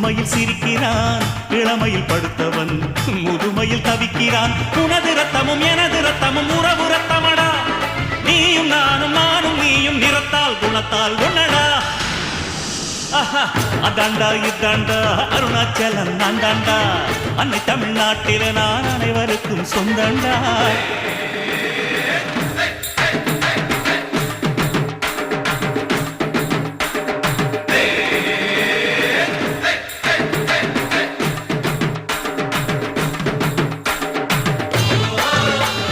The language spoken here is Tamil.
புதுமையில் சிரிக்கிறான், இளமையில் படுத்தவன் முதுமையில் தவிக்கிறான். உனது ரத்தமும் எனது ரத்தமும் உறவு ரத்தமடா, நீயும் நானும் நானும் நீயும் நிறத்தால் குணத்தால் ஒன்னடா. அதாண்டா இதாண்டா அருணாச்சலம் நான் தாண்டா, அன்னை தமிழ்நாட்டில நான் அனைவருக்கும் சொந்தண்டா.